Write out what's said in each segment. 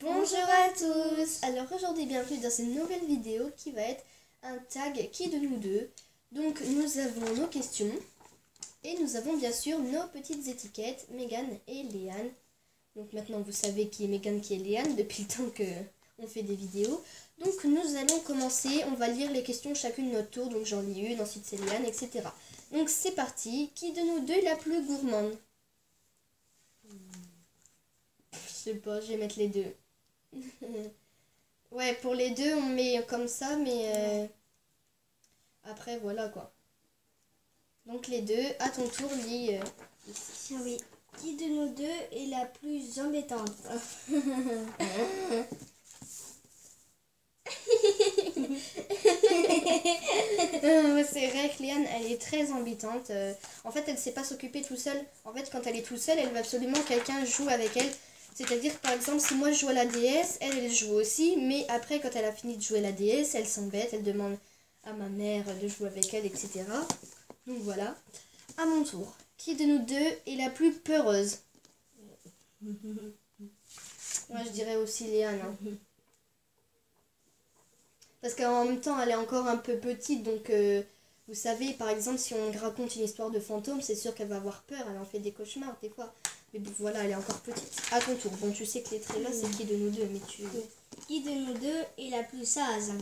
Bonjour à tous. Alors aujourd'hui bienvenue dans cette nouvelle vidéo qui va être un tag qui de nous deux. Donc nous avons nos questions et nous avons bien sûr nos petites étiquettes Megan et Léane. Donc maintenant vous savez qui est Megan, qui est Léane depuis le temps que on fait des vidéos. Donc nous allons commencer, on va lire les questions chacune notre tour. Donc j'en lis une, ensuite c'est Léane, etc. Donc c'est parti. Qui de nous deux est la plus gourmande? Je sais pas, je vais mettre les deux. Ouais, pour les deux, on met comme ça, mais après, voilà quoi. Donc les deux, à ton tour, lis ici. Oui. Qui de nous deux est la plus embêtante? C'est vrai que Léane, elle est très embêtante. En fait, elle ne sait pas s'occuper tout seule. En fait, quand elle est tout seule, elle veut absolument que quelqu'un joue avec elle. C'est-à-dire, par exemple, si moi je joue à la DS, elle joue aussi. Mais après, quand elle a fini de jouer à la DS, elle s'embête. Elle demande à ma mère de jouer avec elle, etc. Donc voilà. À mon tour. Qui de nous deux est la plus peureuse? Moi, je dirais aussi Léane. Hein. Parce qu'en même temps, elle est encore un peu petite. Donc, vous savez, par exemple, si on raconte une histoire de fantôme, c'est sûr qu'elle va avoir peur. Elle en fait des cauchemars, des fois. Mais bon, voilà, elle est encore petite. À ton tour. Bon, tu sais que les traits là, c'est qui de nous deux, mais tu... Qui de nous deux est la plus sage?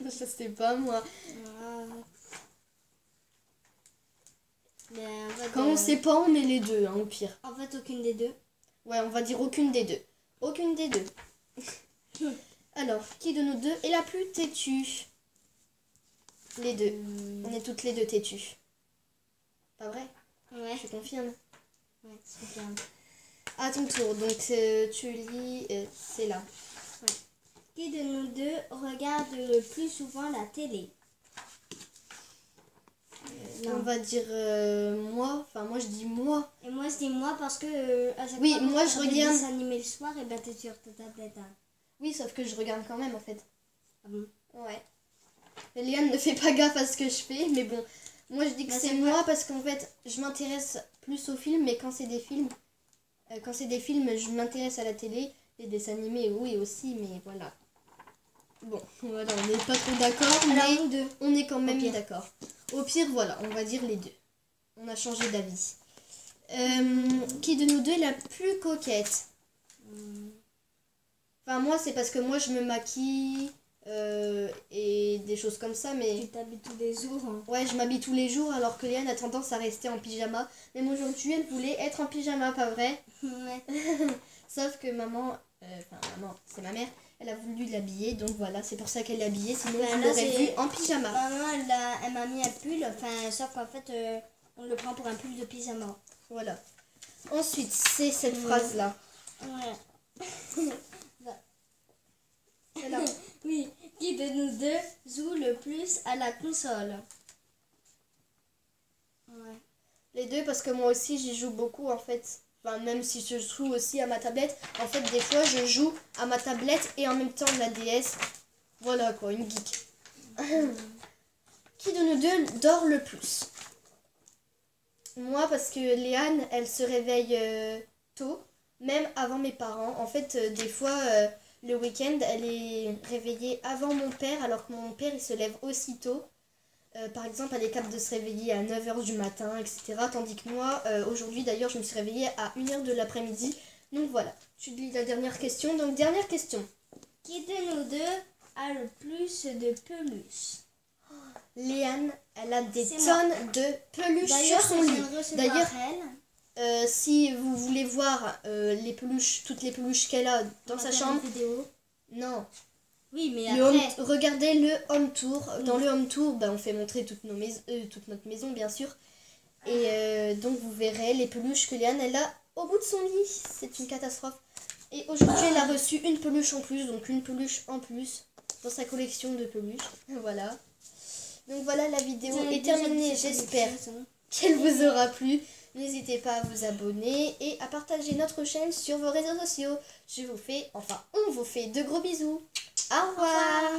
Je sais pas, moi. Ben, en fait, Quand on sait pas, on met les deux, hein, au pire. En fait, aucune des deux. Ouais, on va dire aucune des deux. Aucune des deux. Alors, qui de nous deux est la plus têtue? Les deux. On est toutes les deux têtues. Pas vrai? Ouais. Je confirme. Ouais, c'est bien. À ton tour, donc tu lis, c'est là. Ouais. Qui de nous deux regarde le plus souvent la télé? On va dire moi. Enfin, moi je dis moi. Et moi, je dis moi parce que à chaque Oui, fois moi, quand je on regarde regarde- des dessins animés le soir, et ben t'es sur ta tablette. Hein. Oui, sauf que je regarde quand même en fait. Ah bon? Ouais. Léane ne fait pas gaffe à ce que je fais, mais bon. Moi je dis que Bah, c'est c'est moi parce qu'en fait, je m'intéresse plus aux films, mais quand c'est des films, je m'intéresse à la télé. Les dessins animés, oui aussi, mais voilà. Bon, voilà, on n'est pas trop d'accord, Alors, mais nous deux. on est quand même pire. d'accord. Au pire, voilà, on va dire les deux. On a changé d'avis. Qui de nous deux est la plus coquette? Enfin, moi, c'est parce que moi, je me maquille et des choses comme ça, mais... Tu t'habilles tous les jours. Hein. Ouais, je m'habille tous les jours, alors que Léane a tendance à rester en pyjama. Même aujourd'hui, elle voulait être en pyjama, pas vrai? Ouais. Sauf que maman, c'est ma mère, elle a voulu l'habiller, donc voilà, c'est pour ça qu'elle l'a habillée, sinon Ben on là, l'aurait c'est- vue en pyjama. Maman, elle m'a mis un pull, enfin, sauf qu'en fait, on le prend pour un pull de pyjama. Voilà. Ensuite, c'est cette phrase-là. Ouais. Celle-là. Oui. Qui de nous deux joue le plus à la console? Ouais. Les deux, parce que moi aussi, j'y joue beaucoup, en fait. Enfin, même si je joue aussi à ma tablette. En fait, des fois, je joue à ma tablette et en même temps la DS. Voilà, quoi, une geek. Qui de nous deux dort le plus? Moi, parce que Léane, elle se réveille tôt, même avant mes parents. En fait, des fois, le week-end, elle est réveillée avant mon père, alors que mon père, il se lève aussitôt. Par exemple, elle est capable de se réveiller à 9h du matin, etc. Tandis que moi, aujourd'hui, d'ailleurs, je me suis réveillée à 1h de l'après-midi. Donc voilà, tu lis la dernière question. Donc, dernière question. Qui de nous deux a le plus de peluches? Léane, elle a des C'est tonnes de peluches sur son lit. D'ailleurs, si vous voulez voir les peluches, toutes les peluches qu'elle a dans sa chambre, vidéo. non. Oui, mais Le après. regardez le home tour. Dans le home tour, on fait montrer toute notre maison, bien sûr. Et donc, vous verrez les peluches que Léane, elle a au bout de son lit. C'est une catastrophe. Et aujourd'hui, elle a reçu une peluche en plus, donc une peluche en plus dans sa collection de peluches. Voilà. Donc voilà, la vidéo est terminée. J'espère qu'elle vous aura plu. N'hésitez pas à vous abonner et à partager notre chaîne sur vos réseaux sociaux. On vous fait de gros bisous. Au revoir.